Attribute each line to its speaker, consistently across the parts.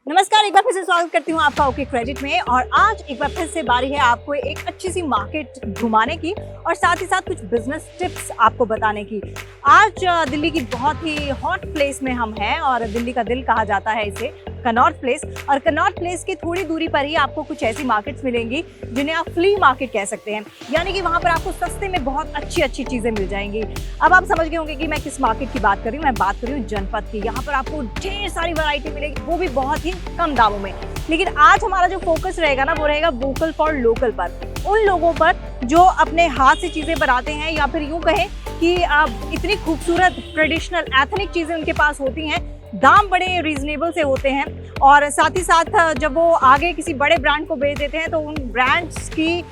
Speaker 1: नमस्कार, एक बार फिर से स्वागत करती हूँ आपका ओके क्रेडिट में। और आज एक बार फिर से बारी है आपको एक अच्छी सी मार्केट घुमाने की और साथ ही साथ कुछ बिजनेस टिप्स आपको बताने की। आज दिल्ली की बहुत ही हॉट प्लेस में हम हैं और दिल्ली का दिल कहा जाता है इसे, कनॉट प्लेस। और कनॉट प्लेस की थोड़ी दूरी पर ही आपको कुछ ऐसी मार्केट्स मिलेंगी जिन्हें आप फ्ली मार्केट कह सकते हैं, यानी कि वहाँ पर आपको सस्ते में बहुत अच्छी अच्छी चीज़ें मिल जाएंगी। अब आप समझ गए होंगे कि मैं किस मार्केट की बात कर रही हूँ। मैं बात कर रही हूँ जनपद की। यहाँ पर आपको ढेर सारी वैरायटी मिलेगी, वो भी बहुत ही कम दामों में। लेकिन आज हमारा जो फोकस रहेगा ना, वो रहेगा वोकल फॉर लोकल पर, उन लोगों पर जो अपने हाथ से चीजें बनाते हैं, या फिर यूं कहें कि इतनी खूबसूरत ट्रेडिशनल एथनिक चीजें उनके पास होती हैं, दाम बड़े रीजनेबल से होते हैं। और साथ ही साथ जब वो आगे किसी बड़े ब्रांड को बेच देते हैं तो उन ब्रांड्स की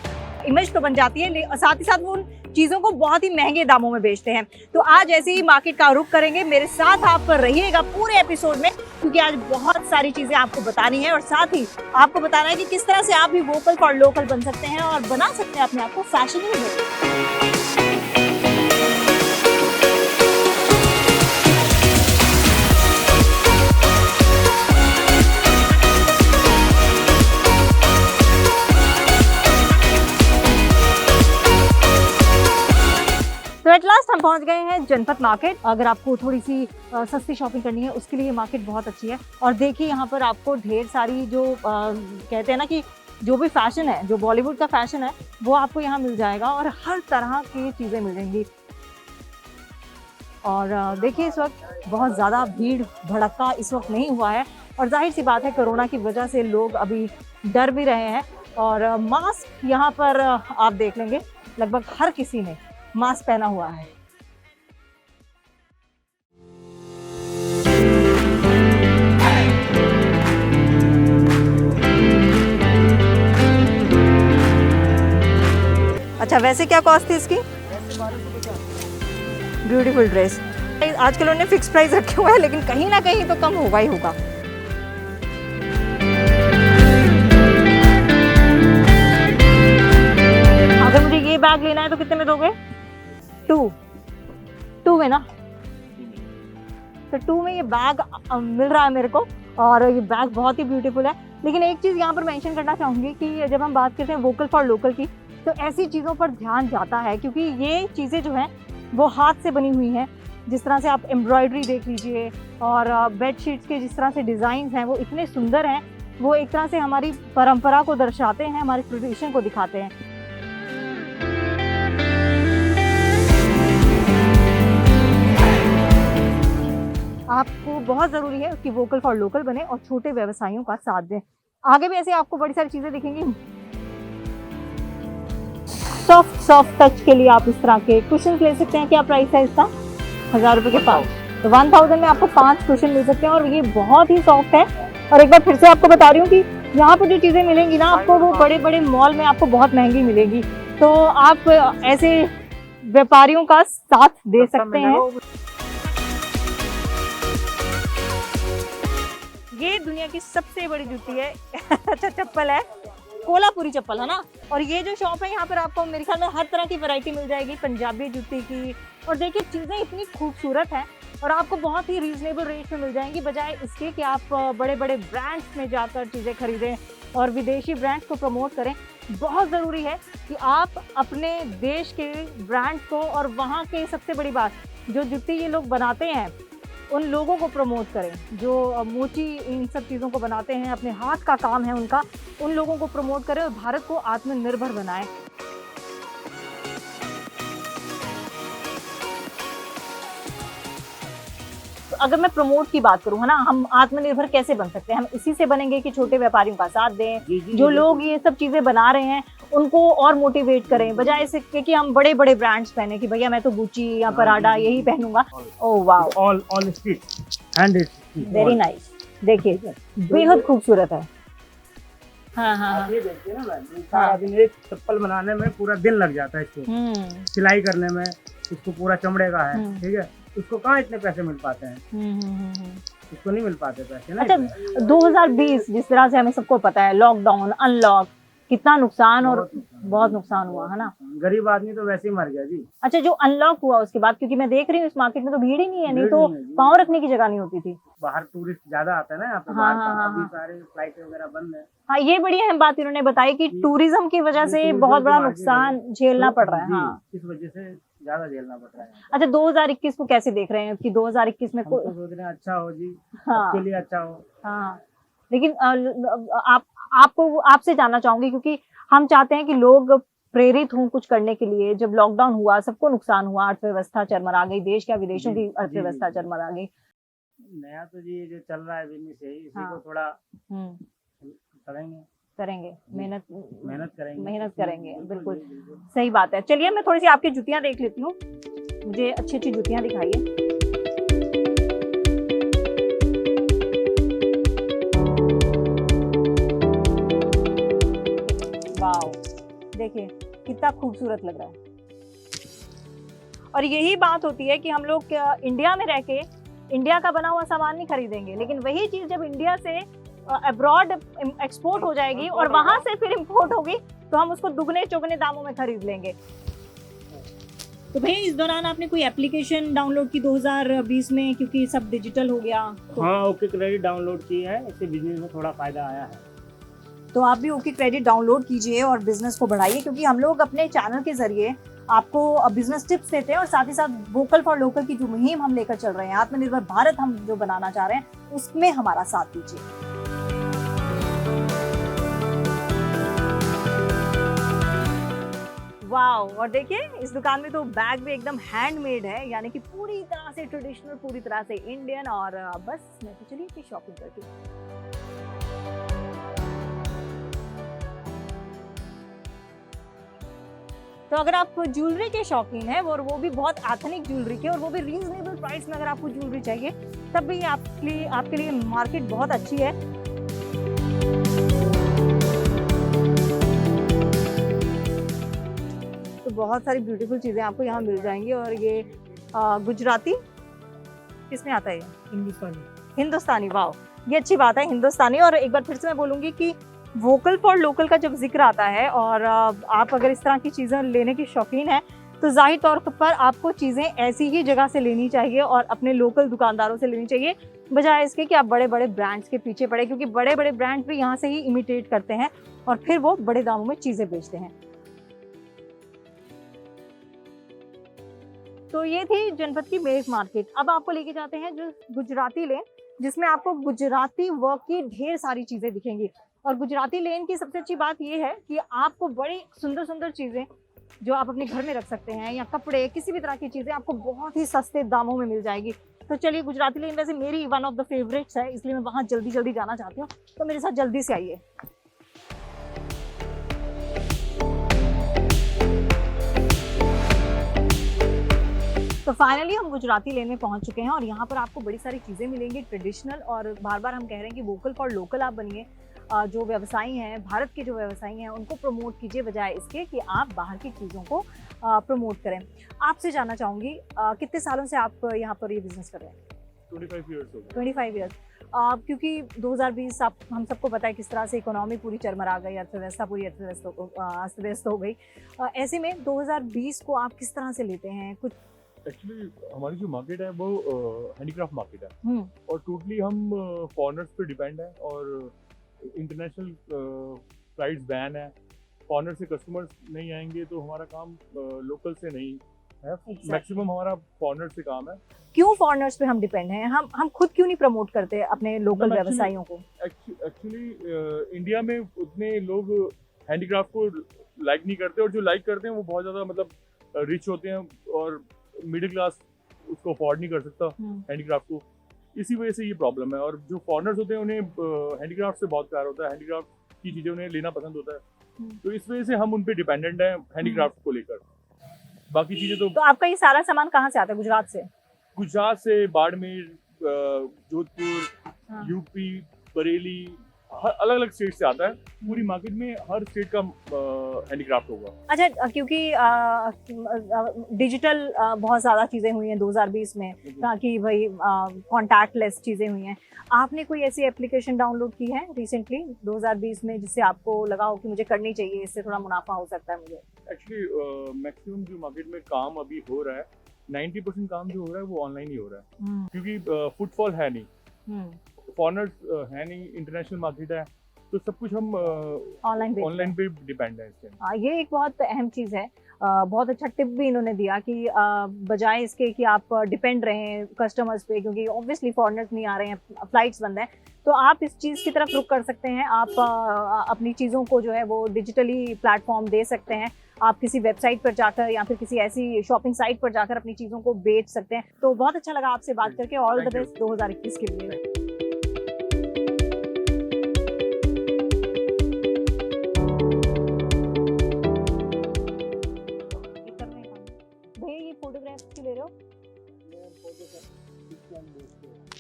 Speaker 1: इमेज तो बन जाती है, साथ ही साथ वो उन चीज़ों को बहुत ही महंगे दामों में बेचते हैं। तो आज ऐसे ही मार्केट का रुख करेंगे। मेरे साथ आप रहिएगा पूरे एपिसोड में, क्योंकि आज बहुत सारी चीज़ें आपको बतानी है और साथ ही आपको बताना है कि किस तरह से आप भी वोकल फॉर लोकल बन सकते हैं और बना सकते हैं अपने आप को फैशनेबल। तो एट लास्ट हम पहुंच गए हैं जनपद मार्केट। अगर आपको थोड़ी सी सस्ती शॉपिंग करनी है उसके लिए मार्केट बहुत अच्छी है। और देखिए यहाँ पर आपको ढेर सारी जो कहते हैं ना कि जो भी फैशन है, जो बॉलीवुड का फैशन है, वो आपको यहाँ मिल जाएगा और हर तरह की चीज़ें मिलेंगी। और देखिए इस वक्त बहुत ज़्यादा भीड़ भड़का इस वक्त नहीं हुआ है, और जाहिर सी बात है कोरोना की वजह से लोग अभी डर भी रहे हैं। और मास्क यहाँ पर आप देख लेंगे लगभग हर किसी ने मास्क पहना हुआ है। अच्छा, वैसे क्या कॉस्ट थी इसकी? Beautiful dress. आजकल उन्होंने फिक्स प्राइस रखे हुए हैं, लेकिन कहीं ना कहीं तो कम होगा ही होगा। अगर मुझे ये बैग लेना है तो कितने में दोगे? टू में ना? तो 2 में ये बैग मिल रहा है मेरे को, और ये बैग बहुत ही ब्यूटीफुल है। लेकिन एक चीज़ यहाँ पर मेंशन करना चाहूँगी कि जब हम बात करते हैं वोकल फॉर लोकल की, तो ऐसी चीज़ों पर ध्यान जाता है क्योंकि ये चीज़ें जो हैं वो हाथ से बनी हुई हैं। जिस तरह से आप एम्ब्रॉयडरी देख लीजिए, और बेडशीट्स के जिस तरह से डिज़ाइंस हैं वो इतने सुंदर हैं। वो एक तरह से हमारी परंपरा को दर्शाते हैं, हमारी ट्रेडिशन को दिखाते हैं। आपको बहुत ज़रूरी है कि वोकल फॉर लोकल बने और छोटे व्यवसायियों का साथ दें। आगे भी ऐसे आपको बड़ी सारी चीज़ें दिखेंगी। सॉफ्ट टच के लिए आप इस तरह के कुशन ले सकते हैं। क्या प्राइस है इसका? 1000 रुपये के 5। तो 1000 में आपको 5 कुशन मिल सकते हैं, और ये बहुत ही सॉफ्ट है। और एक बार फिर से आपको बता रही हूँ कि यहाँ पर जो चीज़ें मिलेंगी ना आपको, वो बड़े बड़े मॉल में आपको बहुत महंगी मिलेगी। तो आप ऐसे व्यापारियों का साथ दे सकते हैं। ये दुनिया की सबसे बड़ी जूती है अच्छा चप्पल है, कोल्हापुरी चप्पल है ना। और ये जो शॉप है यहाँ पर आपको मेरे ख्याल में हर तरह की वैरायटी मिल जाएगी पंजाबी जूती की। और देखिए चीज़ें इतनी खूबसूरत हैं और आपको बहुत ही रीजनेबल रेट में मिल जाएंगी, बजाय इसके कि आप बड़े बड़े ब्रांड्स में जाकर चीज़ें खरीदें और विदेशी ब्रांड्स को प्रमोट करें। बहुत ज़रूरी है कि आप अपने देश के ब्रांड को, और वहाँ के सबसे बड़ी बात, जो जूती ये लोग बनाते हैं उन लोगों को प्रमोट करें, जो मोची इन सब चीज़ों को बनाते हैं, अपने हाथ का काम है उनका, उन लोगों को प्रमोट करें और भारत को आत्मनिर्भर बनाएं। तो अगर मैं प्रमोट की बात करूँ, है ना, हम आत्मनिर्भर कैसे बन सकते हैं? हम इसी से बनेंगे कि छोटे व्यापारियों का साथ दें, जो लोग ये सब चीज़ें बना रहे हैं उनको और मोटिवेट करें, बजाय इसके कि हम बड़े बड़े ब्रांड्स पहने कि भैया मैं तो गुची या पराडा यही पहनूंगा। ओह वाह,
Speaker 2: all stitch hand stitch,
Speaker 1: very nice. देखिए बेहद खूबसूरत है। हाँ।
Speaker 2: ये देखिए ना मैम, सारा दिन एक चप्पल बनाने में पूरा दिन लग जाता है इसको, सिलाई करने में। इसको पूरा चमड़े का है, ठीक है। उसको कहाँ इतने पैसे मिल पाते हैं? इसको नहीं मिल पाते पैसे ना।
Speaker 1: अच्छा, 2020 जिस तरह से हमें सबको पता है, लॉकडाउन, अनलॉक, कितना नुकसान और
Speaker 2: बहुत
Speaker 1: बहुत नुकसान हुआ है ना।
Speaker 2: गरीब आदमी तो वैसे ही मर गया जी।
Speaker 1: अच्छा, जो अनलॉक हुआ उसके बाद, क्योंकि मैं देख रही हूँ इस मार्केट में तो भीड़ ही नहीं है, नहीं
Speaker 2: भीड़
Speaker 1: तो
Speaker 2: नहीं है जी।
Speaker 1: पाँव रखने की जगह नहीं होती थी।
Speaker 2: बाहर टूरिस्ट ज्यादा आता है ना यहाँ पे,
Speaker 1: हाँ,
Speaker 2: बाहर
Speaker 1: हाँ,
Speaker 2: का,
Speaker 1: हाँ,
Speaker 2: अभी
Speaker 1: हाँ।
Speaker 2: सारे फ्लाइट वगैरह बंद है।
Speaker 1: हाँ, ये बड़ी अहम बात इन्होंने बताई कि
Speaker 2: जी।
Speaker 1: टूरिज्म की वजह
Speaker 2: ये
Speaker 1: से
Speaker 2: tourism
Speaker 1: बहुत
Speaker 2: की
Speaker 1: बड़ा
Speaker 2: market
Speaker 1: नुकसान
Speaker 2: है।
Speaker 1: झेलना
Speaker 2: तो
Speaker 1: पड़ रहा है।
Speaker 2: जी,
Speaker 1: हाँ,
Speaker 2: इस वजह से ज्यादा झेलना पड़ रहा है।
Speaker 1: अच्छा 2021 को कैसे देख रहे हैं कि 2021 में
Speaker 2: हम तो सोच रहे हैं अच्छा हो जी,
Speaker 1: हाँ,
Speaker 2: सबके लिए अच्छा हो।
Speaker 1: हाँ, लेकिन आपको आपसे जानना चाहूंगी, क्योंकि हम चाहते हैं कि लोग प्रेरित हों कुछ करने के लिए। जब लॉकडाउन हुआ सबको नुकसान हुआ, अर्थव्यवस्था चरमरा गई, देश क्या विदेशों
Speaker 2: जी,
Speaker 1: की
Speaker 2: जी,
Speaker 1: अर्थव्यवस्था
Speaker 2: जी, जी।
Speaker 1: चरमरा गई।
Speaker 2: नया तो जी ये जो चल रहा है बिजनेस यही, इसी
Speaker 1: हाँ।
Speaker 2: को थोड़ा
Speaker 1: हम्म,
Speaker 2: करेंगे,
Speaker 1: करेंगे, मेहनत
Speaker 2: मेहनत करेंगे,
Speaker 1: मेहनत
Speaker 2: इसमें
Speaker 1: करेंगे, बिल्कुल
Speaker 2: जी, बिल्कुल।
Speaker 1: सही बात है। चलिए मैं थोड़ी सी आपकी जुतियां देख लेती हूँ, मुझे अच्छी अच्छी जुतियां दिखाइए। वाओ, देखिए कितना खूबसूरत लग रहा है। और यही बात होती है कि हम लोग इंडिया में रह के इंडिया का बना हुआ सामान नहीं खरीदेंगे, लेकिन वही चीज जब इंडिया से अब्रॉड एक्सपोर्ट हो जाएगी और वहां से फिर इंपोर्ट होगी तो हम उसको दुगने चौगने दामों में खरीद लेंगे। तो भैया इस दौरान आपने कोई एप्लीकेशन डाउनलोड की 2020 में, क्योंकि सब डिजिटल हो गया तो?
Speaker 2: हाँ, ओके क्रेडिट डाउनलोड की है, इससे बिजनेस में थोड़ा फायदा आया है।
Speaker 1: तो आप भी ओके क्रेडिट डाउनलोड कीजिए और बिजनेस को बढ़ाइए, क्योंकि हम लोग अपने चैनल के जरिए आपको बिजनेस टिप्स देते हैं और साथ ही साथ वोकल फॉर लोकल की जो मुहिम हम लेकर चल रहे हैं, आत्मनिर्भर भारत हम जो बनाना चाह रहे हैं, उसमें हमारा साथ दीजिए। वाओ, और देखिए इस दुकान में तो बैग भी एकदम हैंडमेड है, यानी कि पूरी तरह से ट्रेडिशनल, पूरी तरह से इंडियन। और बस मैं तो चलिए शॉपिंग करती हूँ। तो अगर आप ज्वेलरी के शौकीन हैं और वो भी बहुत एथनिक ज्वेलरी के, और वो भी रीजनेबल प्राइस में अगर आपको ज्वेलरी चाहिए, तब भी आपके लिए मार्केट बहुत अच्छी है। तो बहुत सारी ब्यूटीफुल चीजें आपको यहाँ मिल जाएंगी। और ये गुजराती किसमें आता है? हिंदुस्तानी। वाओ, ये अच्छी बात है, हिंदुस्तानी। और एक बार फिर से मैं बोलूंगी कि वोकल फॉर लोकल का जब जिक्र आता है और आप अगर इस तरह की चीज़ें लेने की शौकीन हैं, तो जाहिर तौर पर आपको चीज़ें ऐसी ही जगह से लेनी चाहिए और अपने लोकल दुकानदारों से लेनी चाहिए, बजाय इसके कि आप बड़े बड़े ब्रांड्स के पीछे पड़े, क्योंकि बड़े बड़े ब्रांड्स भी यहाँ से ही इमिटेट करते हैं और फिर वो बड़े दामों में चीज़ें बेचते हैं। तो ये थी जनपद की मेघ मार्केट। अब आपको लेके जाते हैं जो गुजराती लेन, जिसमें आपको गुजराती वर्क की ढेर सारी चीज़ें दिखेंगी। और गुजराती लेन की सबसे अच्छी बात यह है कि आपको बड़ी सुंदर सुंदर चीज़ें जो आप अपने घर में रख सकते हैं, या कपड़े, किसी भी तरह की चीज़ें आपको बहुत ही सस्ते दामों में मिल जाएगी। तो चलिए, गुजराती लेन वैसे मेरी वन ऑफ द फेवरेट्स है, इसलिए मैं वहाँ जल्दी जल्दी जाना चाहती हूँ, तो मेरे साथ जल्दी से आइए। तो फाइनली हम गुजराती लेन में पहुंच चुके हैं और यहाँ पर आपको बड़ी सारी चीज़ें मिलेंगी ट्रेडिशनल, और बार बार हम कह रहे हैं कि वोकल फॉर लोकल आप बनिए। जो व्यवसायी हैं, भारत के जो व्यवसायी हैं, उनको प्रमोट कीजिए, बजाय इसके कि आप बाहर की चीज़ों को प्रमोट करें। आपसे जानना चाहूँगी, कितने सालों से आप यहाँ पर ये बिजनेस कर रहे हैं?
Speaker 3: 25 ईयर्स हो गए।
Speaker 1: 25 ईयर्स। क्योंकि 2020 हम सबको पता है किस तरह से इकोनॉमी पूरी चरमरा गई, अर्थव्यवस्था पूरी अस्त व्यस्त हो गई। ऐसे में 2020 को आप किस तरह से लेते हैं? कुछ
Speaker 3: एक्चुअली हमारी जो मार्केट है वो हैंडीक्राफ्ट मार्केट है और टोटली हम फॉरेनर्स पे डिपेंड है और इंटरनेशनल फ्लाइट्स बैन है। फॉरेनर से कस्टमर्स नहीं आएंगे तो हमारा काम लोकल से नहीं है। मैक्सिमम हमारा फॉरेनर से काम है।
Speaker 1: क्यों फॉरेनर्स पे हम डिपेंड हैं? हम खुद क्यों नहीं प्रमोट करते अपने लोकल व्यवसायियों को?
Speaker 3: एक्चुअली इंडिया में उतने लोग हैंडीक्राफ्ट को लाइक नहीं करते और जो लाइक करते हैं वो बहुत ज़्यादा मतलब रिच होते हैं और मिडिल क्लास उसको अफोर्ड नहीं कर सकता हैंडीक्राफ्ट को। इसी वजह से ये प्रॉब्लम है। और जो फॉरेनर्स होते हैं उन्हें हैंडीक्राफ्ट से बहुत प्यार होता है, हैंडीक्राफ्ट की चीज़ें उन्हें लेना पसंद होता है। तो इस वजह से हम उन पे डिपेंडेंट हैं हैंडीक्राफ्ट को लेकर। बाकी चीज़ें तो
Speaker 1: आपका ये सारा सामान कहाँ से आता है? गुजरात से?
Speaker 3: गुजरात से, बाड़मेर, जोधपुर, यूपी, बरेली, अलग अलग स्टेट से आता है। पूरी मार्केट में हर स्टेट का हैंडीक्राफ्ट होगा।
Speaker 1: अच्छा, क्योंकि डिजिटल बहुत ज़्यादा चीज़ें हुई हैं 2020 में, ताकि भाई कॉन्टैक्टलेस चीज़ें हुई हैं। आपने कोई ऐसी एप्लीकेशन डाउनलोड की है रिसेंटली 2020 में जिससे आपको लगा हो कि मुझे करनी चाहिए, इससे थोड़ा मुनाफा हो सकता है मुझे?
Speaker 3: एक्चुअली मैक्सिमम जो मार्केट में काम अभी हो रहा है, 90% काम जो हो रहा है वो ऑनलाइन ही हो रहा है, क्योंकि फुटफॉल है नहीं, फॉरेनर्स है नहीं, इंटरनेशनल मार्केट है, तो सब कुछ हम ऑनलाइन पे डिपेंड है इसके।
Speaker 1: ये एक बहुत अहम चीज़ है। बहुत अच्छा टिप भी इन्होंने दिया कि बजाय इसके कि आप डिपेंड रहें कस्टमर्स पे, क्योंकि ऑब्वियसली फॉरेनर्स नहीं आ रहे हैं, फ्लाइट्स बंद हैं, तो आप इस चीज़ की तरफ रुख कर सकते हैं। आप अपनी चीज़ों को जो है वो डिजिटली प्लेटफॉर्म दे सकते हैं। आप किसी वेबसाइट पर जाकर या फिर किसी ऐसी शॉपिंग साइट पर जाकर अपनी चीज़ों को बेच सकते हैं। तो बहुत अच्छा लगा आपसे बात करके। ऑल द बेस्ट 2021 के लिए। फोटोग्राफ क्यों ले रहे हो?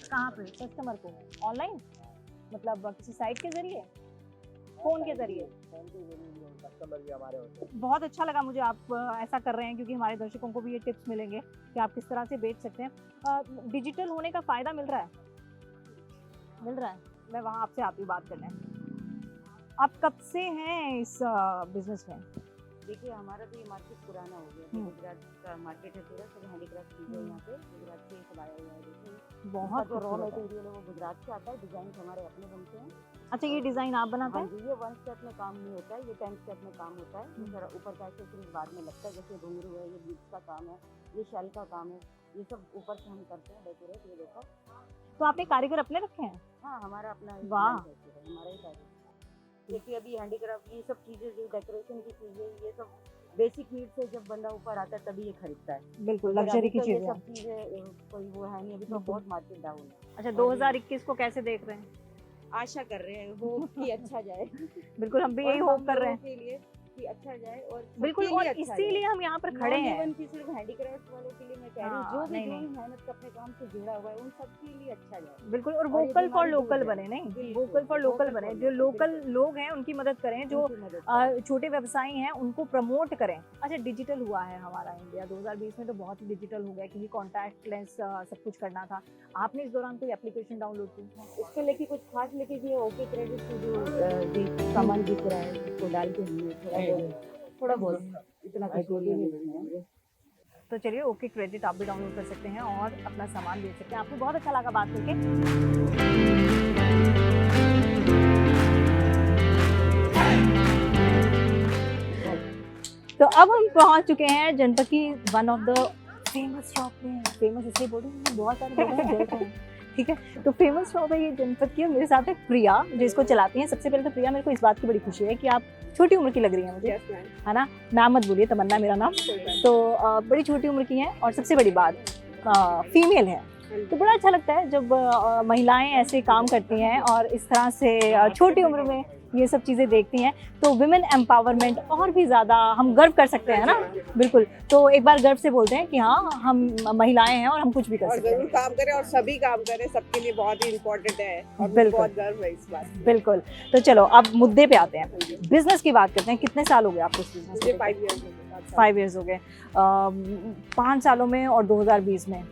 Speaker 1: कहाँ पे? कस्टमर को ऑनलाइन, मतलब किसी साइट के जरिए, फोन के जरिए?
Speaker 2: कस्टमर भी हमारे होते हैं।
Speaker 1: बहुत अच्छा लगा मुझे आप ऐसा कर रहे हैं, क्योंकि हमारे दर्शकों को भी ये टिप्स मिलेंगे कि आप किस तरह से बेच सकते हैं। डिजिटल होने का फायदा मिल रहा है? मिल रहा है। मैं वहाँ आपसे आती हूँ बात करने। आप कब से हैं इस बिजनेस में?
Speaker 4: देखिए, हमारा तो ये मार्केट पुराना हो गया। गुजरात का मार्केट है पूरा, सब हैंडीक्राफ्ट चीज़ें यहाँ पे गुजरात से लाया हुआ है। देखिए,
Speaker 1: बहुत
Speaker 4: जो रॉ मटेरियल है वो गुजरात से आता है, डिजाइन हमारे अपने बनते हैं।
Speaker 1: अच्छा, ये डिजाइन आप बनाते हैं?
Speaker 4: हाँ जी, ये 1 स्टेप में काम नहीं होता है, ये 10 स्टेप में काम होता है। ये जरा ऊपर का एक्सेसरीज बाद में लगता है, जैसे घुंघरू है, ये बीच का काम है, ये शेल का काम है, ये सब ऊपर से हम करते हैं डेकोरेट। ये देखो,
Speaker 1: तो आपने कारीगर अपने रखे हैं?
Speaker 4: हाँ, हमारा अपना
Speaker 1: वाह,
Speaker 4: हमारा ही कारीगर। देखिए, अभी हैंडीक्राफ्ट ये सब चीज़ें जो डेकोरेशन की चीज़ें, ये सब बेसिक नीड से जब बंदा ऊपर आता है तभी ये खरीदता है।
Speaker 1: बिल्कुल लग्जरी की चीजें।
Speaker 4: ये सब चीजें कोई वो है नहीं, अभी तो बहुत मार्केट डाउन है।
Speaker 1: अच्छा, 2021 को कैसे देख रहे हैं?
Speaker 4: आशा कर रहे हैं होप कि अच्छा जाए।
Speaker 1: बिल्कुल, हम भी यही होप कर रहे हैं
Speaker 4: के लिए कि अच्छा जाए, और
Speaker 1: बिल्कुल, और इसीलिए हम यहाँ पर खड़े हैं।
Speaker 4: इवन कि सिर्फ हैंडीक्राफ्ट वालों के लिए मैं कह रही हूँ, जो भी मेहनत अपने काम से जुड़ा हुआ है उन सब के लिए अच्छा जाए।
Speaker 1: बिल्कुल, और वोकल फॉर लोकल बने, नहीं वोकल फॉर लोकल बने। जो लोकल लोग हैं उनकी मदद करें, जो छोटे व्यवसायी हैं उनको प्रमोट करें। अच्छा, डिजिटल हुआ है हमारा इंडिया 2020 में, तो बहुत ही डिजिटल हो गया, क्योंकि कॉन्टैक्टलेस सब कुछ करना था। आपने इस दौरान कोई एप्लीकेशन डाउनलोड की?
Speaker 4: इसको लेके कुछ खास लेके ये ओके क्रेडिट से जो सामान दिख रहा है उसको डाल के थोड़ा बहुत इतना
Speaker 1: तो चलिए, ओके क्रेडिट आप भी डाउनलोड कर सकते हैं और अपना सामान बेच सकते हैं। आपको बहुत अच्छा लगा बात करके। तो अब हम पहुंच चुके हैं जनपद की one of the famous shop में। फेमस इसलिए बोल रही हूँ, बहुत सारे लोग हैं, ठीक है। तो फेमस शॉप है ये जनपद की। मेरे साथ है प्रिया, जो इसको चलाती हैं। सबसे पहले तो प्रिया, मेरे को इस बात की बड़ी खुशी है कि आप छोटी उम्र की लग रही हैं मुझे, है ना? मैम मत बोलिए, तमन्ना मेरा नाम। तो बड़ी छोटी उम्र की हैं, और सबसे बड़ी बात फीमेल है। तो बड़ा अच्छा लगता है जब महिलाएं ऐसे काम करती हैं और इस तरह से छोटी उम्र में ये सब चीज़ें देखती हैं। तो विमेन एम्पावरमेंट और भी ज़्यादा हम गर्व कर सकते हैं ना। बिल्कुल, तो एक बार गर्व से बोलते हैं कि हाँ, हम महिलाएं हैं और हम कुछ भी कर सकते हैं।
Speaker 5: जरूर काम करें और सभी काम करें, सबके लिए बहुत ही इम्पोर्टेंट है और बहुत गर्व है इस बात।
Speaker 1: बिल्कुल। तो चलो अब मुद्दे पे आते हैं, बिजनेस की बात करते हैं। कितने साल हो गए आपको इस बिजनेस में? 5 ईयर्स हो गए। 5 सालों में और 2020 में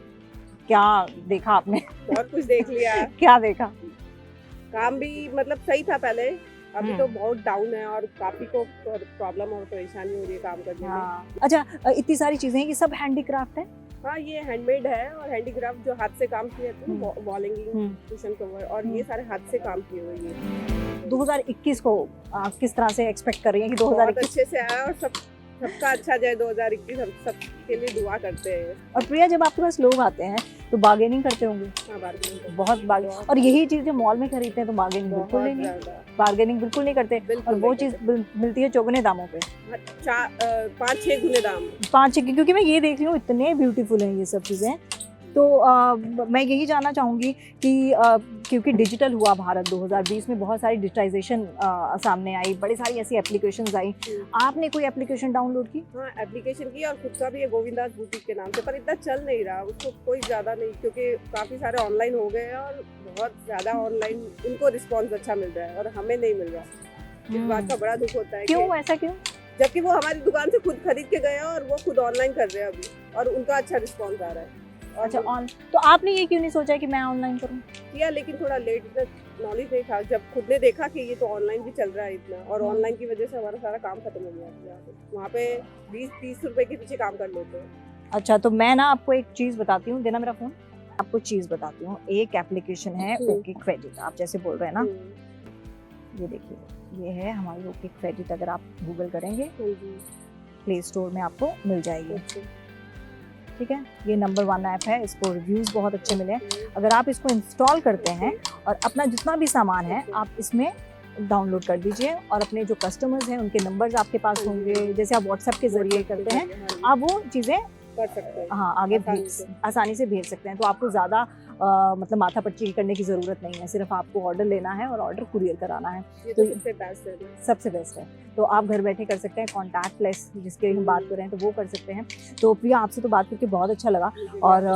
Speaker 1: क्या देखा आपने?
Speaker 5: बहुत कुछ देख लिया।
Speaker 1: क्या देखा?
Speaker 5: काम भी मतलब सही था पहले, अभी तो बहुत डाउन है और काफी को प्रॉब्लम और परेशानी हो रही है काम करने में।
Speaker 1: अच्छा, इतनी सारी चीजें हैं, ये सब हैंडीक्राफ्ट है?
Speaker 5: हाँ, ये हैंडमेड है और हैंडीक्राफ्ट जो हाथ से काम किए थे, वॉलिंग, कुशन कवर, और ये सारे हाथ से काम किए हुए हैं।
Speaker 1: 2021 को किस तरह से एक्सपेक्ट कर रही हैं कि 2021
Speaker 5: अच्छे से आया और सबका अच्छा जाए 2021, हम सबके लिए दुआ करते हैं।
Speaker 1: और प्रिया, जब आपके पास लोग आते हैं तो बार्गेनिंग करते होंगे?
Speaker 5: हाँ, बार्गेनिंग,
Speaker 1: बहुत बार्गेनिंग। और यही चीज़ जो मॉल में खरीदते हैं तो बार्गेनिंग बिल्कुल नहीं करते, और वो चीज़ मिलती है चौगुने दामों पे।
Speaker 5: 5-6 गुने दाम।
Speaker 1: 5-6, क्योंकि मैं ये देख रही हूँ इतने ब्यूटीफुल हैं ये सब चीज़ें। तो मैं यही जानना चाहूँगी कि क्योंकि डिजिटल हुआ भारत 2020 में, बहुत सारी डिजिटाइजेशन सामने आई, बड़ी सारी ऐसी एप्लीकेशंस आई, आपने कोई एप्लीकेशन डाउनलोड की?
Speaker 5: हाँ, एप्लीकेशन की और खुद का भी है गोविंदास बुटीक के नाम से, पर इतना चल नहीं रहा उसको, कोई ज़्यादा नहीं, क्योंकि काफ़ी सारे ऑनलाइन हो गए हैं और बहुत ज़्यादा ऑनलाइन उनको रिस्पॉन्स अच्छा मिल रहा है और हमें नहीं मिल रहा। इस बात का बड़ा दुख होता है।
Speaker 1: क्यों, ऐसा क्यों?
Speaker 5: जबकि वो हमारी दुकान से खुद खरीद के गए हैं और वो खुद ऑनलाइन कर रहे हैं अभी, और उनका अच्छा रिस्पॉन्स आ रहा है। और
Speaker 1: अच्छा, ऑन तो आपने ये क्यों नहीं सोचा कि मैं ऑनलाइन करूं?
Speaker 5: किया, लेकिन थोड़ा लेट, इतना नॉलेज नहीं था। जब खुद ने देखा कि ये तो ऑनलाइन भी चल रहा है इतना, और ऑनलाइन की वजह से हमारा सारा काम खत्म हो गया। वहाँ पे 20-30 रुपए के पीछे काम कर लेते हैं।
Speaker 1: अच्छा, तो मैं ना आपको एक चीज़ बताती हूँ, देना मेरा फ़ोन। आपको चीज़ बताती हूँ, एक एप्लीकेशन है ओके क्रेडिट, आप जैसे बोल रहे हैं ना, ये देखिए, ये है हमारी ओके क्रेडिट। अगर आप गूगल करेंगे प्ले स्टोर में आपको मिल जाएगी, ठीक है। ये नंबर 1 ऐप है, इसको रिव्यूज़ बहुत अच्छे मिले। अगर आप इसको इंस्टॉल करते हैं और अपना जितना भी सामान है आप इसमें डाउनलोड कर दीजिए, और अपने जो कस्टमर्स हैं उनके नंबर्स आपके पास होंगे, जैसे आप व्हाट्सएप के ज़रिए करते हैं, आप वो चीज़ें
Speaker 5: कर सकते हैं।
Speaker 1: हाँ आगे आसानी से भेज सकते हैं। तो आपको ज़्यादा मतलब माथापच्ची करने की ज़रूरत नहीं है, सिर्फ आपको ऑर्डर लेना है और ऑर्डर कुरियर कराना है।
Speaker 5: ये तो सबसे बेस्ट है।
Speaker 1: सबसे बेस्ट है, तो आप घर बैठे कर सकते हैं। कॉन्टैक्टलेस जिसके हम बात कर रहे हैं, तो वो कर सकते हैं। तो प्रिया, आपसे तो बात करके बहुत अच्छा लगा, और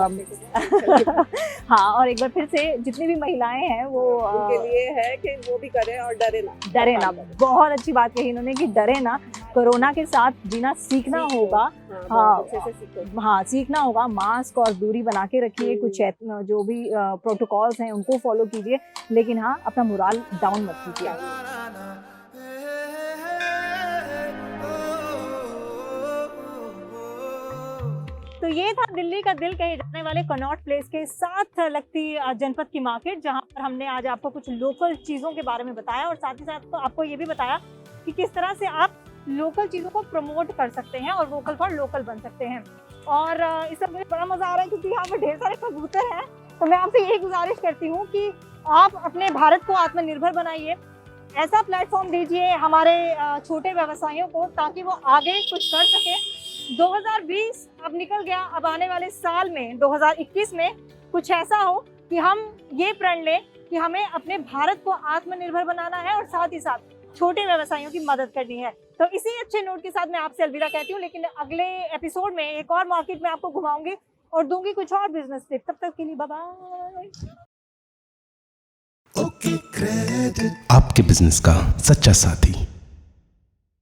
Speaker 1: हाँ, और एक बार फिर से जितनी भी महिलाएं हैं वो
Speaker 5: उनके लिए है कि वो भी करें और डरे ना।
Speaker 1: डरे ना, बहुत अच्छी बात कही इन्होंने कि डरे ना, कोरोना के साथ जीना सीखना होगा। हाँ, सीखना होगा। मास्क और दूरी बना के रखिए, कुछ जो भी प्रोटोकॉल्स हैं उनको फॉलो कीजिए, लेकिन हाँ, अपना मोराल डाउन मत कीजिए। तो ये था दिल्ली का दिल कहे जाने वाले कनॉट प्लेस के साथ लगती जनपद की मार्केट, जहां पर हमने आज आपको कुछ लोकल चीज़ों के बारे में बताया, और साथ ही साथ आपको ये भी बताया कि किस तरह से आप लोकल चीज़ों को प्रमोट कर सकते हैं और वोकल फॉर लोकल बन सकते हैं। और इससे मुझे बड़ा मज़ा आ रहा है क्योंकि यहाँ पर ढेर सारे कबूतर हैं। तो मैं आपसे यही गुजारिश करती हूँ कि आप अपने भारत को आत्मनिर्भर बनाइए, ऐसा प्लेटफॉर्म दीजिए हमारे छोटे व्यवसायियों को, ताकि वो आगे कुछ कर सके। 2020 अब निकल गया, अब आने वाले साल में 2021 में कुछ ऐसा हो कि हम ये प्रण लें कि हमें अपने भारत को आत्मनिर्भर बनाना है और साथ ही साथ छोटे व्यवसायियों की मदद करनी है। तो इसी अच्छे नोट के साथ मैं आपसे अलविदा कहती हूँ, लेकिन अगले एपिसोड में एक और मार्केट में आपको घुमाऊंगी और दूंगी कुछ और बिजनेस टिप। तब तक के लिए बाय बाय।
Speaker 6: आपके बिजनेस का सच्चा साथी।